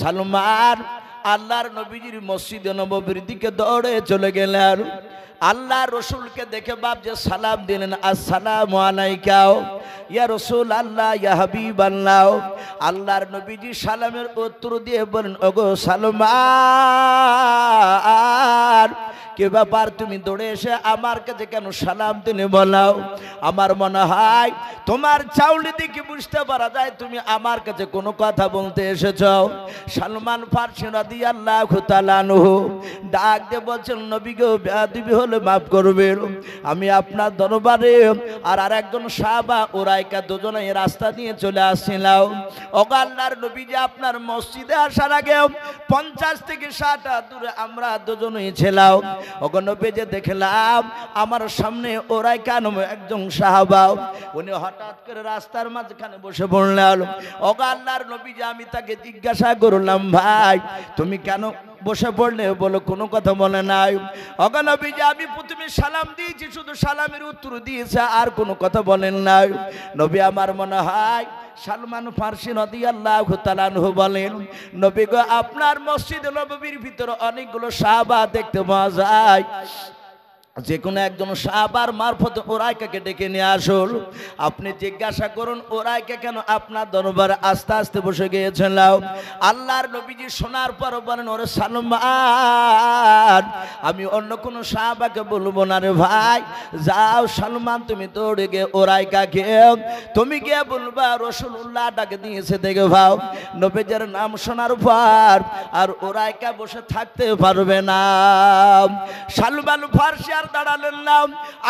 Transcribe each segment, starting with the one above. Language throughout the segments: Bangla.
সালমান আল্লাহর নবীজির মসজিদে নববীর দিকে দৌড়ে চলে গেলেন। আল্লাহ রসুলকে দেখে বাপ যে সালাম দিলেন, আসসালামু আলাইকা ইয়া রাসূল আল্লাহ ইয়া হাবিব আল্লাহ। আল্লাহর নবীজি সালামের উত্তর দিয়ে বলেন, ওগো সালমান, কে ব্যাপার তুমি দৌড়ে এসে আমার কাছে কেন সালাম দিলে বলাও? আমার মনে হয় তোমার চাউলি দেখে বুঝতে পারা যায় তুমি আমার কাছে কোনো কথা বলতে এসেছ। সালমান ফারসি রাদিয়াল্লাহু তাআলা আনহু ডাক দিয়ে বলছেন, নবী গো, বেয়াদবি হলে মাফ করবেন, আমি আপনার দরবারে আর আরেকজন সাহাবা উরাইকা দুজনে রাস্তা দিয়ে চলে আসছিলাম। ওগো আল্লাহর নবী, যে আপনার মসজিদে আসার আগে 50 থেকে 60 হাত দূরে আমরা দুজনেই ছিলাম। ওগো নবী, যে দেখলাম আমার সামনে উরাইকা নামে একজন সাহাবা, উনি হঠাৎ করে রাস্তার মাঝখানে বসে পড়লেন। ওগো আল্লাহর নবী, যে আমি তাকে জিজ্ঞাসা করলাম, ভাই তুমি কেন বসে পড়লে? বলো কোনো কথা বলে নাই। ওগো নবী, যে আমি প্রথমে সালাম দিয়েছি, শুধু সালামের উত্তর দিয়েছে, আর কোনো কথা বলেন নাই। নবী, আমার মনে হয় সালমান ফারসি রাদিয়াল্লাহু তাআলা আনহু বলেন, নবী গো, আপনার মসজিদ নববীর ভিতরে অনেকগুলো সাহাবা দেখতে পাওয়া যায়, যে কোনো একজন সাহাবার মারফত উরাইকাকে ডেকে নিয়ে আসুন। আপনি জিজ্ঞাসা করুন উরাইকা কেন আপনার দরবারে আস্তে আস্তে বসে গিয়েছিল। আল্লাহর নবীজি শোনার পর বলেন, ওরে সালমান, আমি অন্য কোনো সাহাবাকে বলবো না রে ভাই, যাও সালমান তুমি দৌড়ে গিয়ে উরাইকাকে তুমি গিয়ে বলবা রাসূলুল্লাহ ডাকে দিয়েছে দেখে ভাও। নবীজির নাম শোনার পর আর উরাইকা বসে থাকতে পারবে না। সালমান ফারসি দাঁড়ালেন না।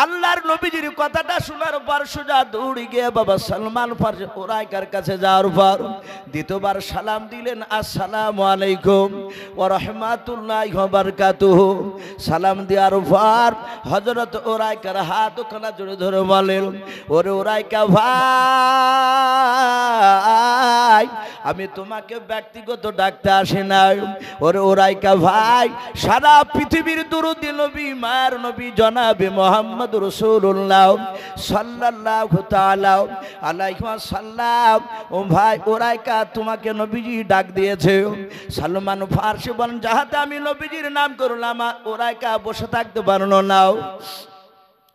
আল্লাহর নবীজির কথাটা শোনার পর সোজা দৌড়ে গিয়ে বাবা সালমান ফারসি উরাইকার কাছে যাওয়ার পর দ্বিতীয়বার সালাম দিলেন, আসসালামু আলাইকুম ওয়া রাহমাতুল্লাহি ওয়া বারাকাতুহু। সালাম দেওয়ার পর হযরত উরাইকার হাত ওখানে জড়িয়ে ধরে বলেন, ওরে উরাইকা ভাই, আমি তোমাকে ব্যক্তিগত ডাকতে আসি নাই। ওরে উরাইকা ভাই, সারা পৃথিবীর দরুদ নবী, মায়ের নবী জনাবে মুহাম্মদ রাসূলুল্লাহ সাল্লাল্লাহু তাআলা আলাইহি ওয়াসাল্লাম, ও ভাই উরাইকা তোমাকে নবীজি ডাক দিয়েছে। সালমান ফারসি বলেন, যাহাতে আমি নবীজির নাম করলাম, উরাইকা বসে থাকতে পারলো না,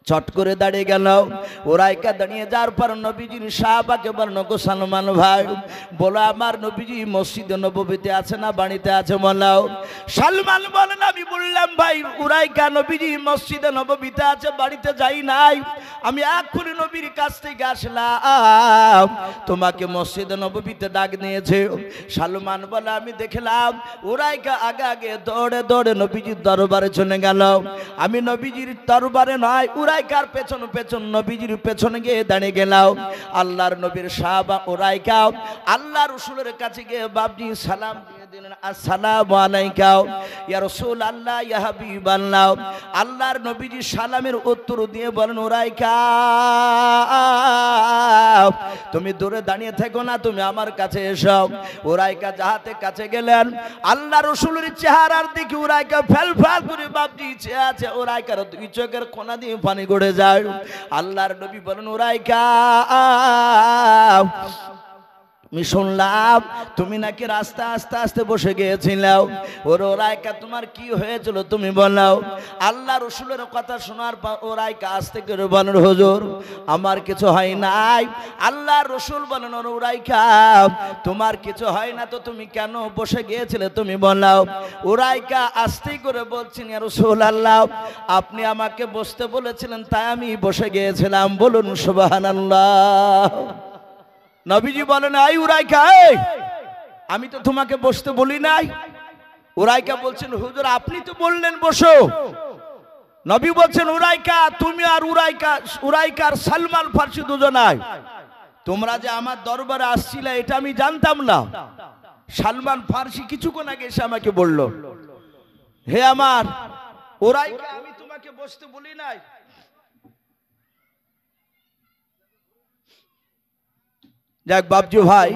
চট করে দাঁড়িয়ে গেল। উরাইকা দাঁড়িয়ে যাওয়ার পর নবীজির সাহাবাকে বলল, গো সালমান ভাই, বলো আমার নবীজি মসজিদে নববীতে আছে না বাড়িতে আছে বলাও। সালমান বলেন, আমি বললাম ভাই উরাইকা, নবীজি মসজিদে নববীতে আছে, বাড়িতে যাই নাই, আমি এক্ষুনি নবীর কাছ থেকে আসলাম, তোমাকে মসজিদে নববীতে ডাক নিয়েছে। সালমান বলে, আমি দেখলাম উরাইকা আগে আগে দৌড়ে দৌড়ে নবীজির দরবারে চলে গেল। আমি নবীজির দরবারে নয়, উরাইকার পেছন পেছন নবীজির পেছনে গিয়ে দাঁড়িয়ে গেলাম। আল্লাহর নবীর সাহাবা উরাইকা আল্লাহ রাসূলের কাছে গিয়ে বাপজি সালাম দিয়ে দিলেন, আসসালামু আলাইকা ইয়া রাসূল আল্লাহ ইয়া হাবিব আল্লাহ। আল্লাহর নবীজি সালামের উত্তর দিয়ে বলেন, উরাইকা তুমি দূরে দাঁড়িয়ে থেকো না, তুমি আমার কাছে এসো। উরাইকা যাহাতে কাছে গেলেন, আল্লাহ রাসূলের চেহারার দিকে উরাইকা ফেল ফেল করে বাপজি চেয়ে আছে। উরাইকার দুই চোখের কোনা দিয়ে পানি গড়ে যায়। আল্লাহর নবী বলেন, উরাইকা আমি শুনলাম তুমি নাকি রাস্তা আস্তে আস্তে বসে গিয়েছিলাম, ওর উরাইকা তোমার কি হয়েছিল তুমি বলো। আল্লাহ রাসূলের কথা শোনার পর উরাইকা আস্তে করে বলেন, হুজুর আমার কিছু হয় নাই। আল্লাহ রাসূল বলেন, ওর উরাইকা তোমার কিছু হয় না তো তুমি কেন বসে গিয়েছিলে তুমি বলো। উরাইকা আস্তে করে বলছেন, ইয়া রাসূলুল্লাহ আপনি আমাকে বসতে বলেছিলেন তাই আমি বসে গিয়েছিলাম, বলুন সুবহানাল্লাহ। নবীজি বলেন, আই উরাইকা, আমি তো তোমাকে বসতে বলি নাই। উরাইকা বলছেন, হুজুর আপনি তো বললেন বসো। নবী বলছেন, উরাইকা তুমি আর উরাইকার সালমান ফারসি দুজনাই, তোমরা যে আমার দরবারে আসছিলে এটা আমি জানতাম না। সালমান ফারসি কিছুক্ষণ আগে এসে আমাকে বলল, হে আমার উরাইকা, আমি তোমাকে বসতে বলি নাই। যাক বাবজু ভাই,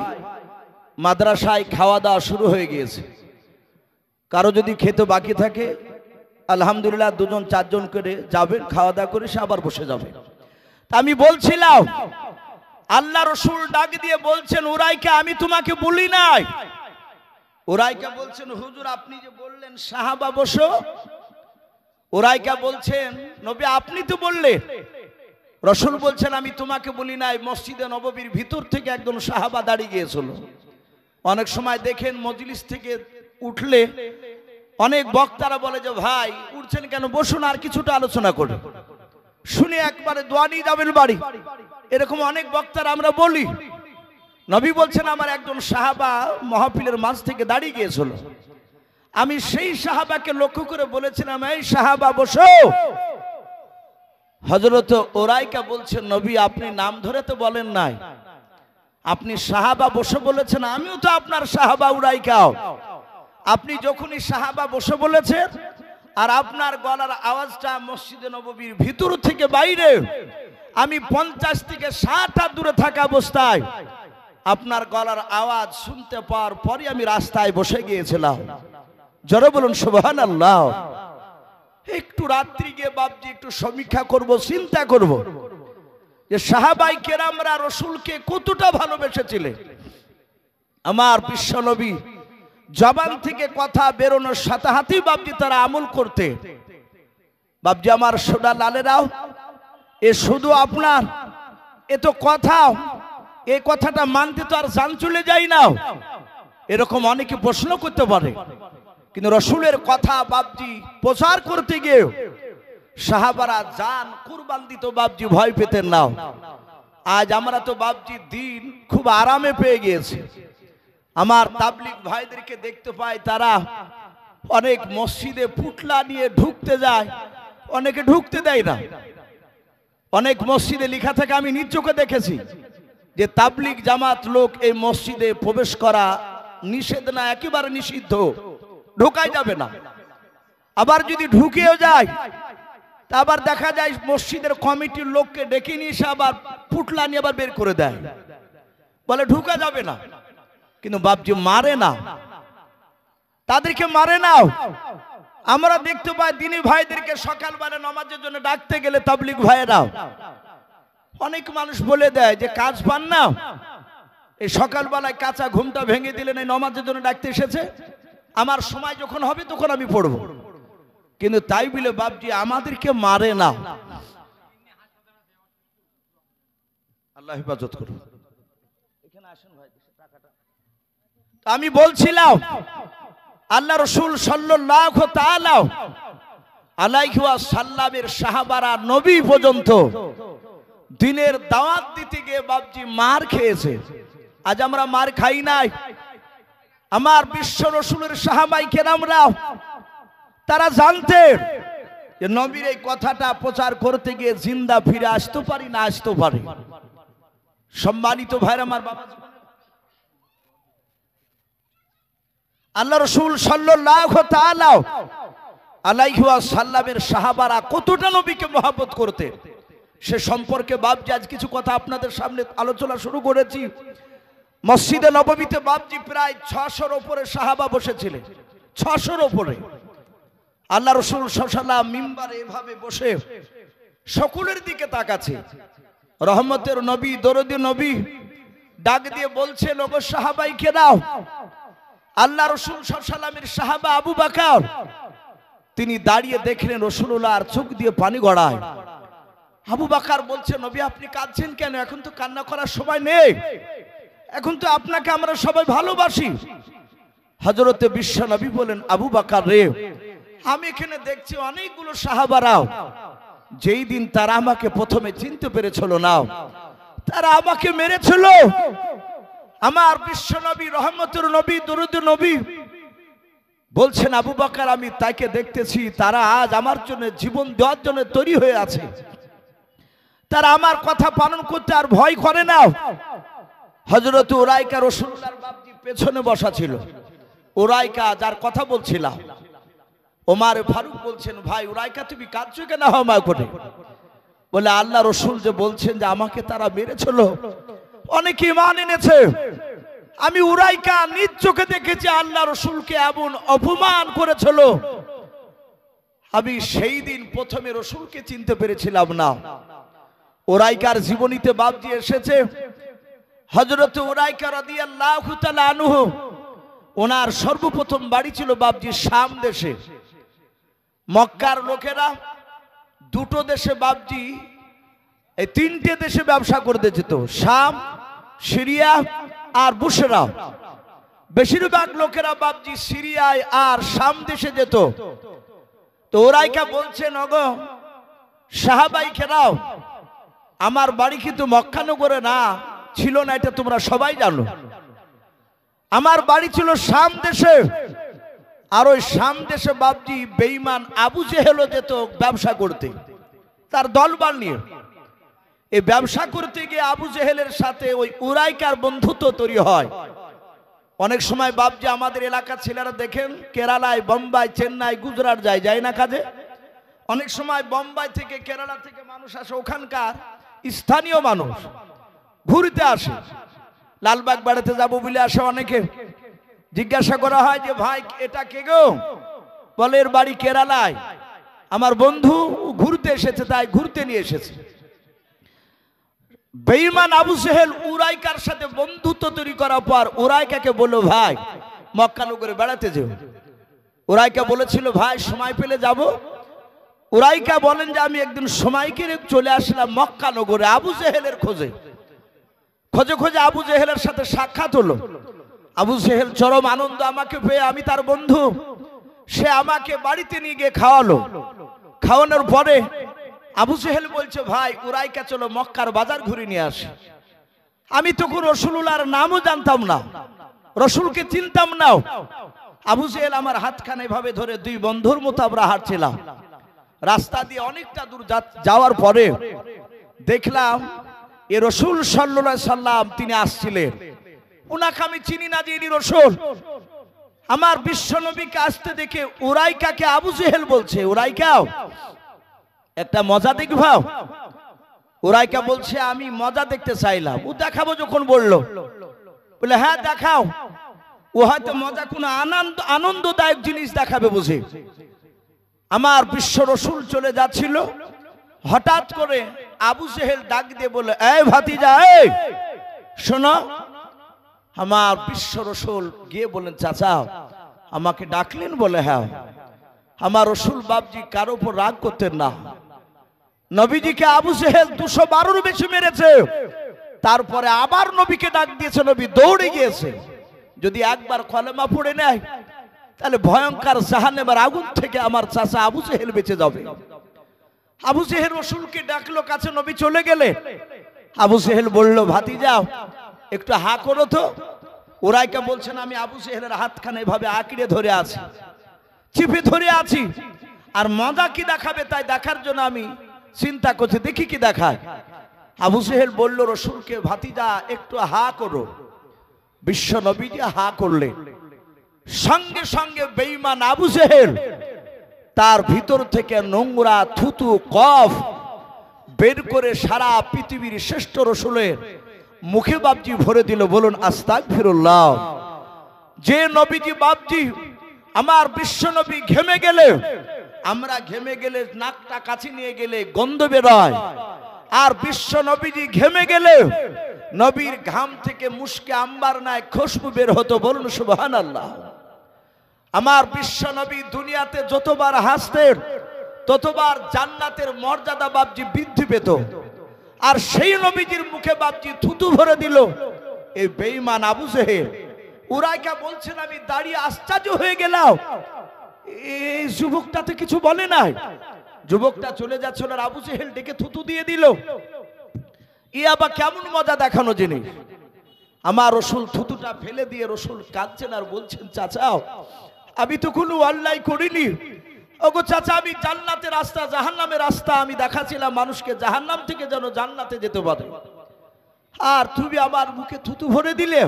মাদ্রাসায় খাওয়া দাওয়া শুরু হয়ে গিয়েছে। কারো যদি খেতে বাকি থাকে আলহামদুলিল্লাহ, দুজন চারজন করে যাবেন, খাওয়া দাওয়া করে সে আবার বসে যাবে। তা আমি বলছিলাম, আল্লাহ রাসূল ডাক দিয়ে বলছেন, উরাইকা আমি তোমাকে বলি নাই, উরাইকা বলছেন হুজুর আপনি যে বললেন সাহাবা বসো, উরাইকা বলছেন নবী আপনি তো বললেন। রাসূল বলছেন আমি তোমাকে বলি নাই, মসজিদে নববীর ভিতর থেকে একজন সাহাবা দাঁড়িয়ে গিয়েছিল। অনেক সময় দেখেন মজলিস থেকে উঠলে অনেক বক্তারা বলে যে ভাই উঠছেন কেন, বসুন আর কিছুটা আলোচনা করে শুনে একবারে দোয়া নিয়ে যাবেন বাড়ি, এরকম অনেক বক্তারা আমরা বলি। নবী বলছেন আমার একজন সাহাবা মাহফিলের মাঝ থেকে দাঁড়িয়ে গিয়েছিল, আমি সেই সাহাবাকে লক্ষ্য করে বলেছিলাম এই সাহাবা বসো। হযরত উরাইকা বলছেন নবী আপনি নাম ধরে তো বলেন নাই, আপনি সাহাবা বসে বলেছেন, আমিও তো আপনার সাহাবা উরাইকাও। আপনি যখনই সাহাবা বসে বলেছেন আর আপনার গলার আওয়াজটা মসজিদে নববীর ভিতর থেকে বাইরে, আমি 50 থেকে 60 হাত দূরে থাকা অবস্থায় আপনার গলার আওয়াজ শুনতে পাওয়ার পরে আমি রাস্তায় বসে গিয়েছিলাম। জোরে বলুন সুবহানাল্লাহ। একটু রাত্রি গিয়ে বাপজি একটু সমীক্ষা করব, চিন্তা করব যে সাহাবাই কেরামরা রাসূলকে কতটা ভালোবেসেছিলেন। আমার বিশ্বনবী জবান থেকে কথা বেরোনোর সাথে সাথেই বাপজি তারা আমল করতে। বাপজি আমার সোনা লালেরাও, এ শুধু আপনার এ তো কথা, এই কথাটা মানতে তো আর জান চলে যায় না, এরকম অনেকে প্রশ্ন করতে পারে। কিন্তু রাসূলের কথা বাপজি প্রচার করতে গিয়ে সাহাবারা জান কুরবান দিত, বাপজি ভয় পেতেন না। আজ আমরা তো বাপজি দিন খুব আরামে পেয়ে গিয়েছি। আমার তাবলীগ ভাইদেরকে দেখতে পাই তারা অনেক মসজিদে পুটলা নিয়ে ঢুকতে যায়, অনেকে ঢুকতে দেয় না। অনেক মসজিদে লেখা থাকে, আমি নিজ চোখে দেখেছি যে তাবলীগ জামাত লোক এই মসজিদে প্রবেশ করা নিষেধ না, একেবারে নিষিদ্ধ, ঢোকাই যাবে না। আবার যদি ঢুকেও যায় তা আবার দেখা যায় মসজিদের কমিটির লোককে ডেকে নিয়ে এসে আবার পুটলা নিয়ে আবার বের করে দেয়, বলে ঢুকা যাবে না। কিন্তু বাপজি মারে না, তাদেরকে মারে না। আমরা দেখতে পাই দিনী ভাইদেরকে সকালবেলা নামাজের জন্য ডাকতে গেলে তাবলীগ ভাইয়েরা অনেক মানুষ বলে দেয় যে কাজ পান না, এই সকালবেলায় কাঁচা ঘুমটা ভেঙে দিলেন, এই নামাজের জন্য ডাকতে এসেছে, আমার সময় যখন হবে তখন আমি পড়ব। কিন্তু তাই বলে বাপজি আমাদেরকে মারে না। আল্লাহ হেফাজত করুন। এখানে আসেন ভাই, টাকাটা আমি বলছিলাম আল্লাহ রাসূল সাল্লাল্লাহু তাআলা আলাইহি ওয়াসাল্লামের সাহাবারা নবী পর্যন্ত দিনের দাওয়াত দিতে গিয়ে বাপজি মার খেয়েছে। আজ আমরা মার খাই নাই। আমার বিশ্ব রাসূলের সাহাবায়ে কেরামরা তারা জানতেন যে নবীর এই কথাটা প্রচার করতে গিয়ে জিন্দা ফিরে আসতে পারি না আসতে পারি। সম্মানিত ভাইরা আমার, বাবা আল্লাহ রাসূল সাল্লাল্লাহু তাআলা আলাইহি ওয়াসাল্লামের সাহাবারা কতটা নবীকে মহব্বত করতেন সে সম্পর্কে বাপজি আজ কিছু কথা আপনাদের সামনে আলোচনা শুরু করেছি। মসজিদে নববীতে বাপজি প্রায় 600-র উপরে সাহাবা বসেছিলেন, 600-র উপরে। আল্লাহ রাসূল সাল্লাল্লাহু আলাইহি ওয়াসাল্লাম মিম্বারে এভাবে বসে সকলের দিকে তাকাচ্ছে। রহমতের নবী, দরদী নবী ডাক দিয়ে বলছেন, ওগো সাহাবায়ে কেরাম, আল্লাহ রাসূল সাল্লাল্লাহু আলাইহি ওয়াসাল্লামের সাহাবা আবু বকর তিনি দাঁড়িয়ে দেখলেন রাসূলুল্লাহর চোখ দিয়ে পানি গড়ায়। আবু বকর বলছে, নবী আপনি কাঁদছেন কেন? এখন তো কান্না করার সময় নেই, এখন তো আপনাকে আমরা সবাই ভালোবাসি। হযরতে বিশ্ব নবী বলেন, আবু বকর রে, আমি এখানে দেখছি অনেকগুলো সাহাবারাও যেই দিন তারা আমাকে প্রথমে চিনতে পেরেছিল না, তারা আমাকে মেরেছিল। আমার বিশ্ব নবী, রহমতের নবী, দরুদ নবী বলছেন, আবু বকর আমি তাকে দেখতেছি তারা আজ আমার জন্য জীবন দেওয়ার জন্য তৈরি হয়ে আছে, তারা আমার কথা পালন করতে আর ভয় করে না। হযরত উরাইকা রাসূলুল্লাহর বাপজি পেছনে বসা ছিল। উরাইকা যার কথা বলছিলাম, ওমর ফারুক বলছেন, ভাই উরাইকা তুমি কাঁদছো কেন হামা করে? বলে আল্লাহ রাসূল যে বলছেন যে আমাকে তারা মেরেছিল, অনেকে ঈমান এনেছে। আমি উরাইকা নিজ চোখে দেখেছি আল্লাহ রাসূলকে এমন অপমান করেছিল, আমি সেই দিন প্রথমে রাসূলকে চিনতে পেরেছিলাম না। উরাইকার জীবনীতে বাপজি এসেছে, হযরত উরাইকা রাদিয়াল্লাহু তাআলা আনহু ওনার সর্বপ্রথম বাড়ি ছিল বাবজি শাম দেশে। মক্কার লোকেরা দুটো দেশে বাবজি এই তিনটে দেশে ব্যবসা করতে যেত, শাম, সিরিয়া আর বুশরা। বেশিরভাগ লোকেরা বাবজি সিরিয়ায় আর শাম দেশে যেত। তো ওরাইকা বলছেন, ওগো সাহাবাই কেরাও, আমার বাড়ি কিন্তু মক্কানগরে না ছিল না, এটা তোমরা সবাই জানো। আমার বাড়ি ছিল শাম দেশে। আর ওই শাম দেশে বাবজি বেঈমান আবু জেহেলও যেত ব্যবসা করতে, তার দলবল নিয়ে। এই ব্যবসা করতে গিয়ে আবু জেহেলের সাথে ওই উরাইকার বন্ধুত্ব তৈরি হয়। অনেক সময় বাবজি আমাদের এলাকার ছেলেরা দেখেন কেরালায়, বোম্বাই, চেন্নাই, গুজরাট যায় না কাজে। অনেক সময় বোম্বাই থেকে, কেরালা থেকে মানুষ আসে, ওখানকার স্থানীয় মানুষ ঘুরতে আসে। লালবাগ বেড়াতে যাবো বলে আসে অনেকে। জিজ্ঞাসা করা হয় যে ভাই এটা কে গো? বলে এর বাড়ি কেরালায়, আমার বন্ধু ঘুরতে এসেছে, তাই ঘুরতে নিয়ে এসেছে। বেঈমান আবু জেহেল উরাইকার সাথে বন্ধুত্ব তৈরি করার পর উরাইকাকে বলল, ভাই মক্কা নগরে বেড়াতে যেও। উরাইকা বলেছিল, ভাই সময় পেলে যাব। উরাইকা বলেন যে আমি একদিন সময় করে চলে আসলাম মক্কা নগরে আবু জেহেলের খোঁজে। খোঁজে খোঁজে আবু জেহেলের সাথে সাক্ষাৎ হলো। আবু জেহেল চরম আনন্দ আমাকে পেয়ে, আমি তার বন্ধু। সে আমাকে বাড়িতে নিয়ে গিয়ে খাওয়ালো। খাওয়ানোর পরে আবু জেহেল বলছে, ভাই উরাইকা চলো মক্কার বাজার ঘুরে নিয়ে আসি। আমি তখন রসুলুল্লাহর নামও জানতাম না, রসুলকে চিনতাম না। আবু জেহেল আমার হাতখানে ভাবে ধরে দুই বন্ধুর মতো আমরা হাঁটছিলাম। রাস্তা দিয়ে অনেকটা দূর যাওয়ার পরে দেখলাম এ রসুল সাল্লাল্লাহু আলাইহি সাল্লাম তিনি আসছিলেন। উনাকে আমি চিনি না যে ইনি রসুল। আমার বিশ্ব নবীকে আসতে দেখে উরাইকাকে আবু জেহেল বলছে, উরাইকা একটা মজা দেখবাও। উরাইকা বলছে, আমি মজা দেখতে চাইলাম। ও দেখাবো যখন বললো, বলে হ্যাঁ দেখাও। ও হয়তো মজা কোনো আনন্দদায়ক জিনিস দেখাবে বুঝে। আমার বিশ্ব রসুল চলে যাচ্ছিল, হঠাৎ করে আবু জেহেল ডাক দিয়ে বলে, এই ভাতিজা, এই শোনো। আমার বিশ্ব রসুল গিয়ে বলেন, চাচা আমাকে ডাকলেন? বলে হ্যাঁ। আমার রসুল বাবজি কারো উপর রাগ করতেন না। নবীজিকে আবু জেহেল 212 বেশি মেরেছে, তারপরে আবার নবীকে ডাক দিয়েছে, নবী দৌড়ে গিয়েছে। যদি একবার কলেমা পড়ে নেয় তাহলে ভয়ঙ্কর জাহান্নামের আগুন থেকে আমার চাচা আবু জেহেল বেঁচে যাবে। আবু জেহেল রসুলকে ডাকলো কাছে, নবী চলে গেলে আবু জেহেল বলল, ভাতিজা একটু হা করো তো। উরাইকা বলছেন, আমি আবু জেহেলের হাতখানে এভাবে আঁকড়ে ধরে আছি, চিপে ধরে আছি, আর মজা কি দেখাবে তাই দেখার জন্য আমি চিন্তা করছি, দেখি কি দেখায়। আবু জেহেল বলল রসুলকে, ভাতিজা একটু হা করো। বিশ্ব নবীজি হা করলে সঙ্গে সঙ্গে বেঈমান আবু জেহেল তার ভিতর থেকে নোংরা থুতু কফ বের করে সারা পৃথিবীর শ্রেষ্ঠ রসুলের মুখে বাবজি ভরে দিল। বলুন আস্তাগফিরুল্লাহ। যে নবীজি বাবজি আমার বিশ্ব নবী ঘেমে গেলে, আমরা ঘেমে গেলে নাকটা কাছে নিয়ে গেলে গন্ধ বেরোয়, আর বিশ্ব নবীজি ঘেমে গেলে নবীর ঘাম থেকে মুশকে আম্বার নাই খুশবু বের হতো। বলুন সুবহানাল্লাহ। আমার বিশ্ব নবী দুনিয়াতে যতবার হাসতেন ততবার জান্নাতের মর্যাদা বাবজি বৃদ্ধি পেত। আর সেই নবীজির মুখে বাবজি থুতু ভরে দিল এই বেঈমান আবু জেহেল। উরাইকা বলছেন, আমি দাঁড়িয়ে আশ্চর্য হয়ে গেলাম, এই যুবকটা তো কিছু বলে নাই। যুবকটা চলে যাচ্ছিল আর আবু জেহেল ডেকে থুতু দিয়ে দিল। ই আবার কেমন মজা দেখানো জিনিস। আমার রসুল থুতুটা ফেলে দিয়ে রসুল কাঁদছেন আর বলছেন, চাচা আমি তো কোনো অন্যায় করিনি। ওগো চাচা, আমি জান্নাতের রাস্তা জাহান্নামের রাস্তা আমি দেখাচ্ছিলাম মানুষকে, জাহান্নাম থেকে যেন জান্নাতে যেতে পারে, আর তুমি আমার মুখে থুতু ভরে দিলে।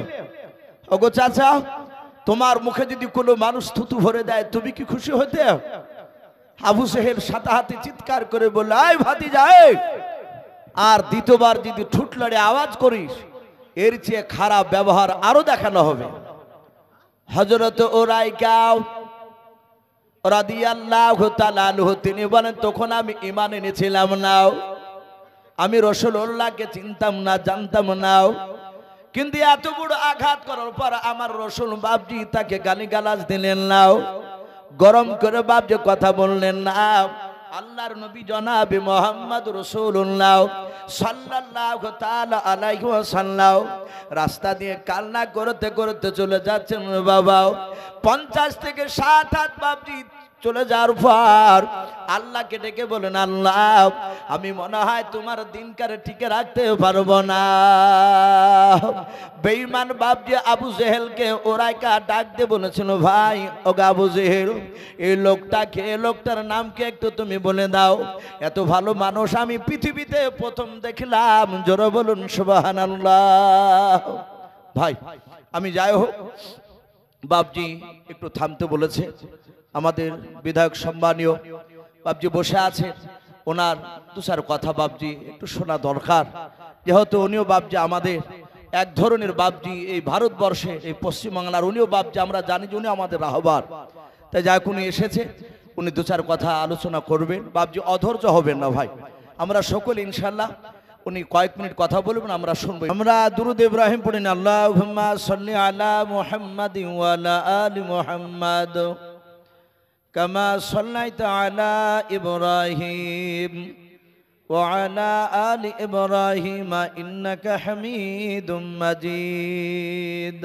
ওগো চাচা, তোমার মুখে যদি কোনো মানুষ থুতু ভরে দেয় তুমি কি খুশি হতে? আবু জেহেল সাথে হাতে চিৎকার করে বলল, আয় ভাতিজা, আর দ্বিতীয়বার যদি ঠুট লড়ে আওয়াজ করিস এর চেয়ে খারাপ ব্যবহার আরো দেখানো হবে। হযরত উরাইকা রাদিয়াল্লাহু তাআলা আনহু তিনি বলেন, তখন আমি ঈমান এনেছিলাম না, আমি রাসূলুল্লাহকে চিনতাম না, জানতাম না, কিন্তু এত বড় আঘাত করার পর আমার রসুল বাপজি তাকে গালিগালাজ দিলেন না, গরম করে বাপজি কথা বললেন না। আল্লাহর নবী জনাবে মুহাম্মদ রাসূলুল্লাহ সাল্লাল্লাহু তাআলা আলাইহি ওয়াসাল্লাম রাস্তা দিয়ে কান্না করতে করতে চলে যাচ্ছেন বাবা। 50 থেকে 60 হাত বাপজি চলে যাওয়ার পর আল্লাহকে ডেকে বলেন, আল্লাহ আমি মনে হয় তোমার দিনকারে টিকে রাখতে পারবো না। বেঈমান বাপজি আবু জেহেলকে ওরাইকা ডাক দিয়ে বলেছিল, ভাই ও আবু জেহেল, এই লোকটাকে, এই লোকটার নামকে একটু তুমি বলে দাও। এত ভালো মানুষ আমি পৃথিবীতে প্রথম দেখলাম। জোরে বলুন সুবহানাল্লাহ। ভাই আমি যাই হোক, বাপজি একটু থামতে বলেছে। আমাদের বিধায়ক সম্মানীয় বাপজি বসে আছে, ওনার দু চার কথা বাপজি একটু শোনা দরকার, যেহেতু উনিও বাপজি আমাদের এক ধরনের বাপজি এই ভারতবর্ষে, এই পশ্চিমবাংলার উনিও বাপজি, আমরা জানি যে উনি আমাদের রাহবার। তাই যাই উনি এসেছে, উনি দু চার কথা আলোচনা করবেন। বাপজি অধৈর্য হবেন না ভাই, আমরা সকলে ইনশাল্লাহ উনি কয়েক মিনিট কথা বলবেন, আমরা শুনবো। আমরা দুরূদ ইব্রাহিম পড়ি না, আল্লাহুম্মা সাল্লি আলা মুহাম্মাদিন ওয়া আলা আলি মুহাম্মাদ কামা সাল্লাইতা আলা ইব্রাহিম ওয়া আলা আলি ইব্রাহিম ইন্নাকা হামিদুম মাজিদ।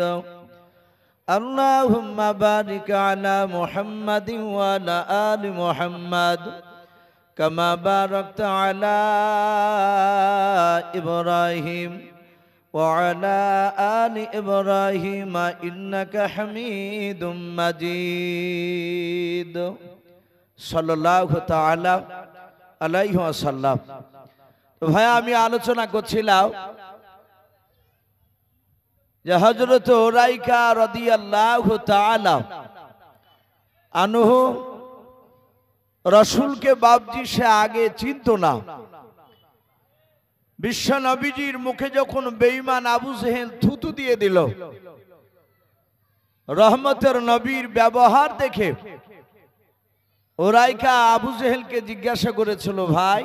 আল্লাহুম্মা বারিক আলা মুহাম্মাদিন ওয়া আলা আলি মুহাম্মাদ কামা বারাকতা আলা ইব্রাহিম ওয়া আলা আলি ইব্রাহিম ইন্নাকা হামিদুম মাজিদ। সাল্লাল্লাহু তাআলা আলাইহি ওয়াসাল্লাম। তো ভাই আমি আলোচনা করছিলাম যে হযরত উরাইকা রাদিয়াল্লাহু তাআলা আনহু রসুলকে বাপজি সে আগে চিনত না। বিশ্ব নবীজির মুখে যখন বেঈমান আবু জেহেল থুতু দিয়ে দিল, রহমতের নবীর ব্যবহার দেখে উরাইকা আবু জেহেলকে জিজ্ঞাসা করেছিল, ভাই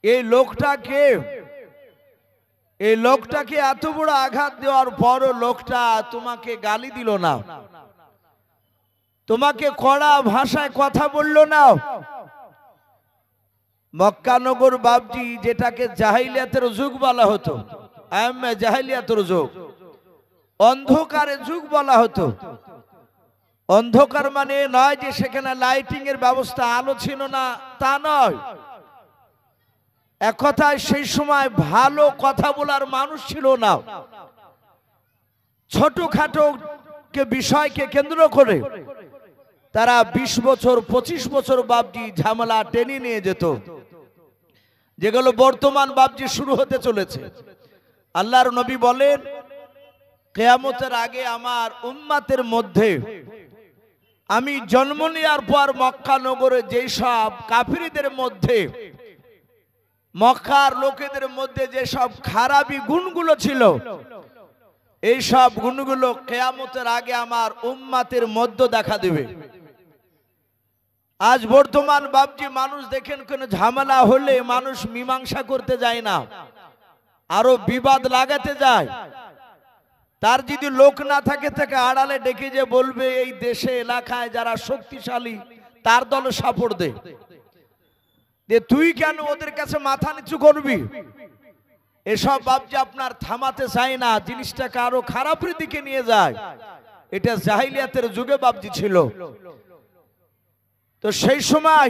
এই লোকটা কে? এই লোকটাকে এত বড় আঘাত দেওয়ার পরও লোকটা তোমাকে গালি দিল না, তোমাকে কড়া ভাষায় কথা বলল না। মক্কানগর বাপজি যেটাকে জাহিলিয়াতের যুগ বলা হতো, জাহিলিয়াতের যুগ, অন্ধকারের যুগ বলা হতো। অন্ধকার মানে নয় যে সেখানে লাইটিং এর ব্যবস্থা, আলো ছিল না, তা নয়। এক কথায় সেই সময় ভালো কথা বলার মানুষ ছিল না। ছোটখাটো বিষয়কে কেন্দ্র করে তারা 20 বছর 25 বছর বাপজি ঝামেলা টেনে নিয়ে যেত, যেগুলো বর্তমান বাপজি শুরু হতে চলেছে। আল্লাহর নবী বলেন, কিয়ামতের আগে আমার উম্মতের মধ্যে আমি জন্ম নেওয়ার পর মক্কা নগরে যেই সব কাফিরদের মধ্যে, মক্কার লোকেদের মধ্যে যে সব খারাপি গুণগুলো ছিল, এই সব গুণগুলো কিয়ামতের আগে আমার উম্মতের মধ্যে দেখা দেবে। আজ বর্তমান বাপজি মানুষ দেখেন, কোন ঝামেলা হলে মানুষ মীমাংসা করতে যায় না, আরো বিবাদ লাগাতে যায়। তার যদি লোক না থাকে, তাকে আড়ালে ডেকে যে বলবে এই দেশে এলাকায় যারা শক্তিশালী তার দলে সাপোর্ট দে, তুই কেন ওদের কাছে মাথা নিচু করবি? এসব বাপজি আপনার থামাতে চায় না, জিনিসটাকে আরো খারাপের দিকে নিয়ে যায়। এটা জাহিলিয়াতের যুগে বাপজি ছিল। তো সেই সময়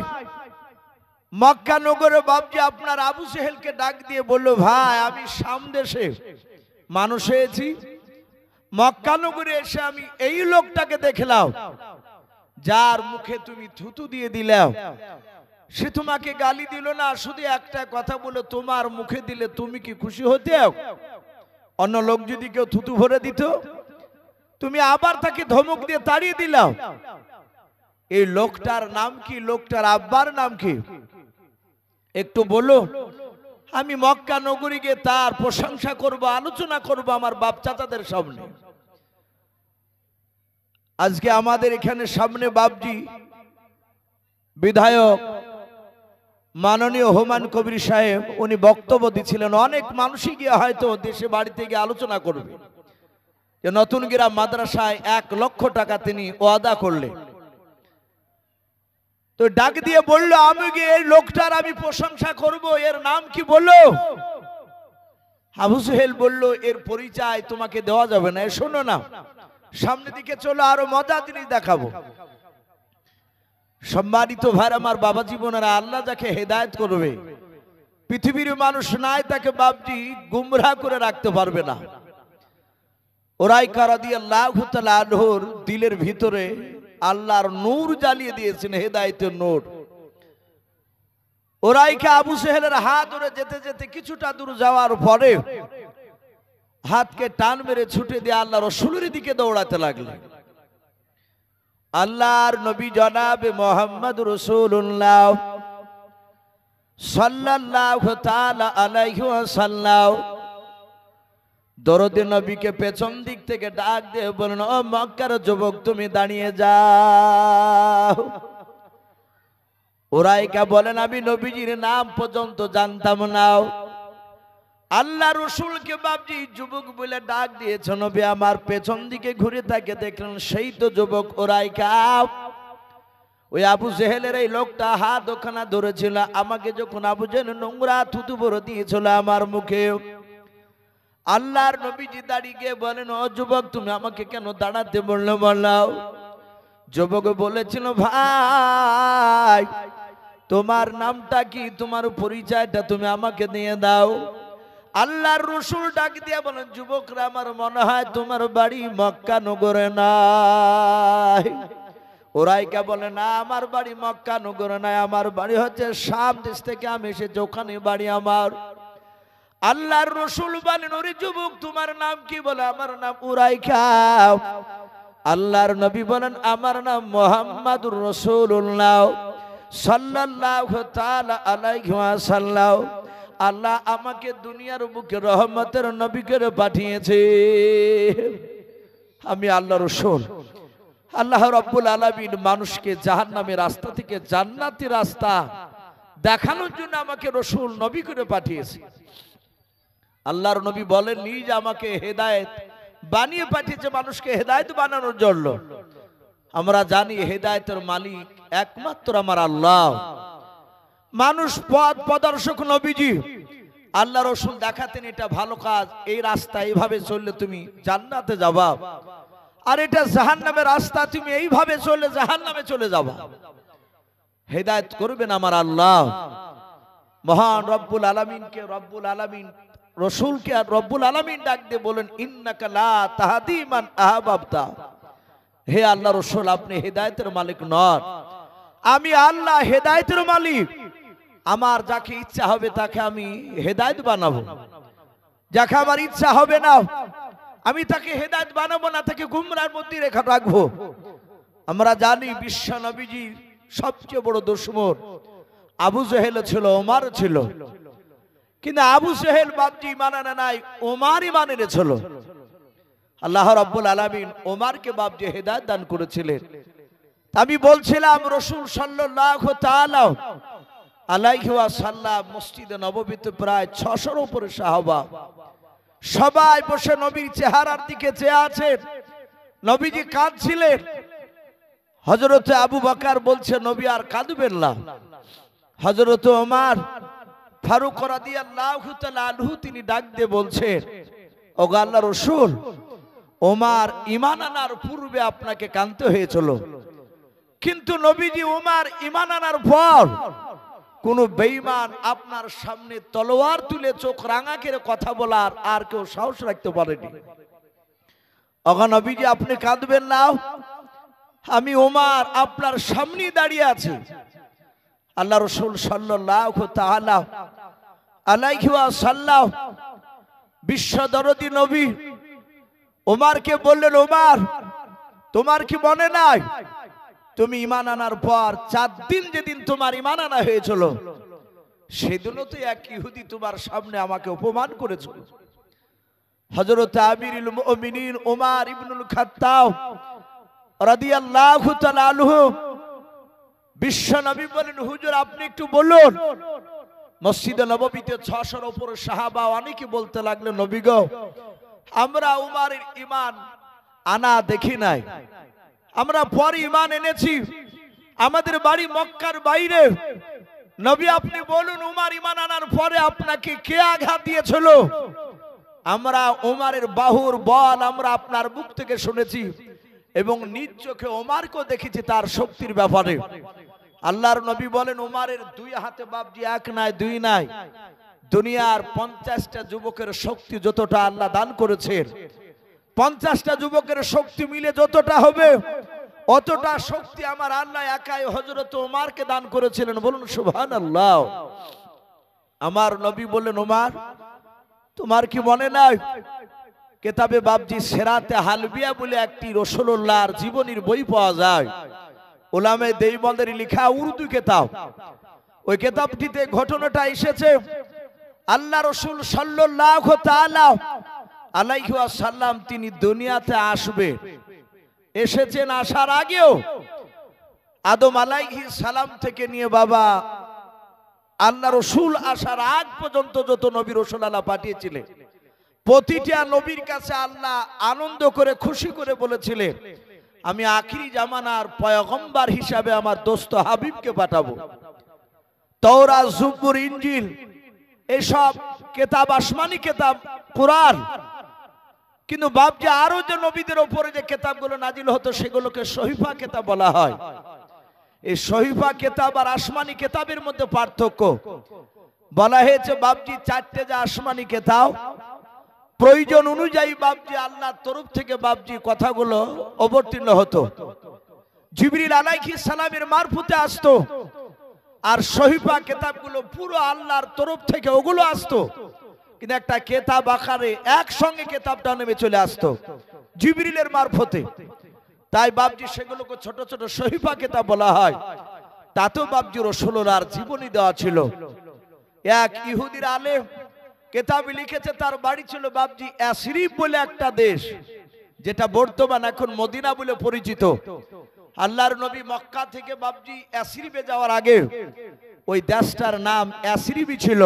মক্কা নগরে বাপজি আপনার আবু জেহেলকে ডাক দিয়ে বলল, ভাই আমি শাম দেশে মানুষ হয়েছি, মক্কা নগরে এসে আমি এই লোকটাকে দেখলাম, যার মুখে তুমি থুতু দিয়ে দিলাও। সে তোমাকে গালি দিল না, শুধু একটা কথা বলে তোমার মুখে দিলে তুমি কি খুশি হতে? অন্য লোক যদি কেউ থুতু ভরে দিত, তুমি আবার তাকে ধমক দিয়ে তাড়িয়ে দিলাও। এই লোকটার নাম কি? লোকটার আব্বার নাম কি? একটু বলো, আমি মক্কা নগরী গিয়ে তার প্রশংসা করব, আলোচনা করব আমার বাপ চাচাদের সামনে। আজকে আমাদের এখানে সামনে বাপজি বিধায়ক মাননীয় হুমায়ুন কবির সাহেব উনি বক্তব্য দিচ্ছিলেন। অনেক মানুষই গিয়ে হয়তো দেশে বাড়িতে গিয়ে আলোচনা করবে যে নতুন গ্রাম মাদ্রাসায় 1 লক্ষ টাকা তিনি ওয়াদা করলেন। তো ডাক দিয়ে বলল, আমি গিয়ে এই লোকটার আমি প্রশংসা করব, এর নাম কি বললো? আবু সুহেল বলল, এর পরিচয় তোমাকে দেওয়া যাবে না, শোনো না সামনের দিকে চলো, আরো মজা জিনিস দেখাবো। সম্মানিত ভাই আমার, বাবা জীবনেরা, আল্লাহ যাকে হেদায়েত করবে পৃথিবীর মানুষ নাই তাকে বাপজি গুমরাহ করে রাখতে পারবে না। উরাইকা রাদিয়াল্লাহু তাআলা আনহুর দিলের ভিতরে আল্লাহর নূর জ্বালিয়ে দিয়েছেন, হেদায়েতের নূর। উরাইকা আবু সুহেলের হাত ধরে যেতে যেতে কিছুটা দূর যাওয়ার পরে হাতকে টান মেরে ছুটে দিয়ে আল্লাহ রাসূলের দিকে দৌড়াতে লাগলেন। আল্লাহর নবী জনাবে মুহাম্মদ রাসূলুল্লাহ সাল্লাল্লাহু তাআলা আলাইহি ওয়াসাল্লাম দরদে নবীকে পেছন দিক থেকে ডাক দিয়ে বললেন, ও মক্কার যুবক, তুমি দাঁড়িয়ে যাও। উরাইকা বলেন, আমি নবীজির নাম পর্যন্ত জানতাম না। আল্লাহ রসুলকে বাপজি যুবক বলে ডাক দিয়েছে। নবী আমার পেছন দিকে ঘুরে তাকে দেখলেন, সেই তো যুবক উরাইকা। ওই আবু জেহেলের এই লোকটা হাত ওখানে ধরেছিল আমাকে, যখন আবু জেহেল নোংরা থুতু ভরে দিয়েছিল আমার মুখে। আল্লাহর নবীজি দাঁড়িয়ে গিয়ে বলেন, ও যুবক, তুমি আমাকে কেন দাঁড়াতে বললো বলাও? যুবক বলেছিল, ভাই তোমার নামটা কি, তোমার পরিচয়টা তুমি আমাকে দিয়ে দাও। আল্লাহর রসুল ডাক দিয়া বলেন, যুবকরা, আমার মনে হয় তোমার বাড়ি মক্কা নগরে নাই। উরাইকা বলে, না, আমার বাড়ি মক্কা নগরে নাই, আমার বাড়ি হচ্ছে শাম দেশ থেকে আমি এসেছি, ওখানে বাড়ি আমার। আল্লাহর রসুল বলেন, ওরে যুবক, তোমার নাম কি? বলে, আমার নাম উরাইকা। আল্লাহর নবী বলেন, আমার নাম মুহাম্মাদুর রাসূলুল্লাহ সাল্লাল্লাহু তাআলা আলাইহি ওয়াসাল্লাম। আল্লাহ আমাকে দুনিয়ার বুকে রহমতের নবী করে পাঠিয়েছে। আমি আল্লাহ রসূল। আল্লাহ রাব্বুল আলামিন মানুষকে জাহান্নামের রাস্তা থেকে জান্নাতি রাস্তা দেখানোর জন্য আমাকে রসূল নবী করে পাঠিয়েছে। আল্লাহর নবী বলেন, নিজ আমাকে হেদায়েত বানিয়ে পাঠিয়েছে, মানুষকে হেদায়েত বানানোর জন্য। আমরা জানি হেদায়েতের মালিক একমাত্র আমার আল্লাহ। মানুষ পথ প্রদর্শক নবীজি। আল্লাহ রসূল দেখাতেন এটা ভালো কাজ, এই রাস্তা এইভাবে চললে তুমি জান্নাতে যাবা, আর এটা জাহান্নামের রাস্তা, তুমি এইভাবে চললে জাহান্নামে চলে যাবা। হেদায়েত করবেন আমার আল্লাহ। মহান রব্বুল আলামিনকে রব্বুল আলামিন রসূলকে আর রব্বুল আলামিন ডাক দিয়ে বলেন, ইন্নাকা লা তাহদি মান আহবাবতা। হে আল্লাহ রসূল, আপনি হেদায়েতের মালিক নন, আমি আল্লাহ হেদায়েতের মালিক। আমার যাকে ইচ্ছা হবে তাকে আমি হেদায়েত বানাবো, যাকে আমার ইচ্ছা হবে না আমি তাকে হেদায়েত বানাবো না, তাকে গুমরার মধ্যে রেখে রাখবো। আমরা জানি বিশ্ব নবীজির সবচেয়ে বড় দুশমন আবু জেহেল ছিল, ওমর ছিল। কিন্তু আবু জেহেল বাপজি ইমান আনে নাই, ওমর ইমান এনেছিল। আল্লাহ রাব্বুল আলামিন ওমরকে বাপজি হেদায়েত দান করেছিলেন। আমি বলছিলাম রাসূল সাল্লাল্লাহু তাআলা আলাইহি ওয়াসাল্লাম মসজিদে নববীতে প্রায় 600-এর উপরে সাহাবা, সবাই বসে নবীর চেহারার দিকে চেয়ে আছেন। নবীজি কাঁদছিলেন। হযরত আবু বকর বলছে, নবী আর কাঁদবেন না। হযরত ওমর ফারুক রাদিয়াল্লাহু তাআলা আনহু তিনি ডাক দিয়ে বলছেন, ওগো আল্লাহর রাসূল, ওমর ঈমান আনার পূর্বে আপনাকে কাঁদতে হয়েছিল, কিন্তু নবীজি ওমর ঈমান আনার পর কোন বেঈমান আপনার সামনে তলোয়ার তুলে চোখ রাঙা করে কথা বলার আর কেউ সাহস রাখতে পারেনি। ওগো নবীজি, আপনি কাঁদবেন না, আমি ওমর আপনার সামনে দাঁড়িয়ে আছি। আল্লাহ রাসূল সাল্লাল্লাহু তাআলা আলাইহি ওয়াসাল্লাম বিশ্ব দরদী নবী ওমরকে বললেন, ওমর, তোমার কি মনে নাই তুমি ঈমান আনার পর 4 দিন যেদিন তোমার ঈমান আনা হয়েছিল, সেদিনও তো এক ইহুদি তোমার সামনে আমাকে অপমান করেছিল। হযরত আমিরুল মুমিনিন ওমর ইবনুল খাত্তাব রাদিয়াল্লাহু তাআলা আনহু বিশ্ব নবী বলেন, হুজুর আপনি একটু বলুন। মসজিদে নববীতে 600-র উপরে সাহাবা অনেকে বলতে লাগলেন, নবী গো, আমরা উমারের ঈমান আনা দেখি নাই, আমরা পরে ঈমান এনেছি, আমাদের বাড়ি মক্কার বাইরে। নবী আপনি বলুন, উমার ঈমান আনার পরে আপনাকে কে আঘাত দিয়েছিল? আমরা উমারের বাহুর বল আমরা আপনার মুখ থেকে শুনেছি এবং নিজ চোখে ওমরকে দেখেছি তার শক্তির ব্যাপারে। আল্লাহর নবী বলেন, উমারের 2 হাতে বাপজি, 1 নাই 2 নাই, দুনিয়ার 50টা যুবকের শক্তি যতটা আল্লাহ দান করেছেন, 50টা যুবকের শক্তি মিলে যতটা হবে অতটা শক্তি আমার আল্লাহ একাই হযরত ওমরকে দান করেছিলেন। বলুন সুবহানাল্লাহ। আমার নবী বললেন, ওমর তোমার কি মনে নাই, কিতাবে বাপজি সিরাতে হালবিয়া বলে একটি রাসূলুল্লাহর জীবনীর বই পাওয়া যায়, উলামে দেওবন্দের লেখা উর্দু কিতাব। ওই কিতাবটিতে ঘটনাটা এসেছে, আল্লাহ রাসূল সাল্লাল্লাহু তাআলা আলাইহি ওয়াসাল্লাম তিনি দুনিয়াতে আসবে, এসেছেন আসার আগেও আদম আলাইহিস সালাম থেকে নিয়ে বাবা আল্লাহ রাসূল আসার আগ পর্যন্ত যত নবী রাসূল আল্লাহ পাঠিয়েছিলেন, প্রতিটা নবীর কাছে আল্লাহ আনন্দ করে খুশি করে বলেছিলেন, আমি আখিরি জামানার পয়গম্বর হিসাবে আমার দোস্ত হাবিবকে পাঠাবো। তাওরাত, জবুর, ইনজিল এসব কিতাব আসমানি কিতাব, কুরআন। কিন্তু বাপজি আরো যে নবীদের উপরে যে কিতাবগুলো নাজিল হতো সেগুলোকে সহিফা কিতাব বলা হয়। এই সহিফা কিতাব আর আসমানি কিতাবের মধ্যে পার্থক্য বলা হয়েছে বাপজি, 4টে যে আসমানি কিতাব প্রয়োজন অনুযায়ী বাপজি আল্লাহর তরফ থেকে বাপজি কথাগুলো অবতীর্ণ হতো, জিবরিল আলাইহিস সালামের মারফতে আসতো। আর সহিফা কিতাবগুলো পুরো আল্লাহর তরফ থেকে ওগুলো আসতো, কিন্তু একটা কিতাব আকারে একসঙ্গে কিতাবটা নেমে চলে আসতো জিবরিলের মারফতে। তাই বাপজি সেগুলোকে ছোট ছোট সহিফা কিতাব বলা হয়। তাতেও বাপজি রাসূলুল্লাহর জীবনী দেওয়া ছিল। এক ইহুদির আলেম কিতাব লিখেছে, তার বাড়ি ছিল বাপজি ইয়াসরিব বলে একটা দেশ, যেটা বর্তমান এখন মদিনা বলে পরিচিত। আল্লাহর নবী মক্কা থেকে বাপজি ইয়াসরিবে যাওয়ার আগে ওই দেশটার নাম ইয়াসরিবই ছিল।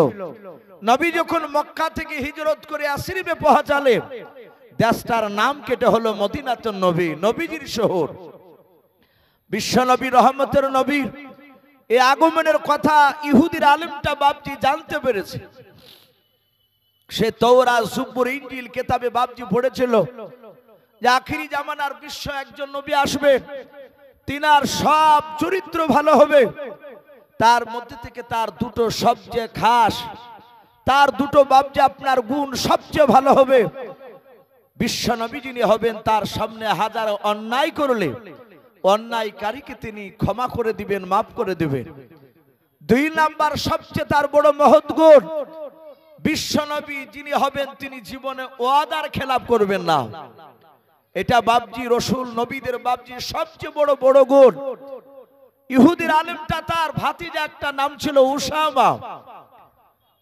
নবী যখন মক্কা থেকে হিজরত করে ইয়াসরিবে পৌঁছালেন, দেশটার নাম কেটে হলো মদিনাতুন নবী, নবীজির শহর। বিশ্ব নবী রহমতের নবী এই আগমনের কথা ইহুদির আলেমটা বাপজি জানতে পেরেছে। সে তাওরাত, জবুর, ইনজিল কিতাবে বাপজি পড়েছিল যে আখিরি জামানার বিশ্ব একজন নবী আসবে, তিনার সব চরিত্র ভালো হবে, তার মধ্যে থেকে তার 2টো সবচেয়ে খাস, তার 2টো বাপজি আপনার গুণ সবচেয়ে ভালো হবে। বিশ্ব নবী যিনি হবেন তার সামনে হাজার অন্যায় করলে অন্যায়কারীকে তিনি ক্ষমা করে দিবেন, মাফ করে দিবেন। 2 নাম্বার সবচেয়ে তার বড় মহৎ গুণ, বিশ্ব নবী যিনি হবেন তিনি জীবনে ওয়াদার খেলাপ করবেন না। এটা বাপজি রাসূল নবীদের বাপজি সবচেয়ে বড় বড় গুণ। ইহুদির আলেমটা তার ভাতিজা একটা নাম ছিল উসামা,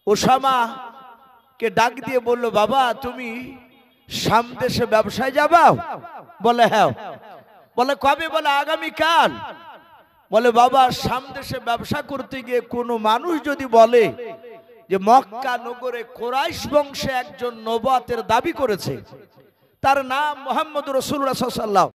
উসামা কে ডাক দিয়ে বলল, বাবা তুমি শাম দেশে ব্যবসায় যাবা? বলে হ্যাঁ। বলে কবে? বলে আগামী কাল। বলে বাবা শাম দেশে ব্যবসা করতে গিয়ে কোনো মানুষ যদি বলে যে মক্কা নগরে কুরাইশ বংশে একজন নবুয়তের দাবি করেছে, তার নাম মুহাম্মদ রাসূলুল্লাহ সাল্লাল্লাহু আলাইহি ওয়াসাল্লাম,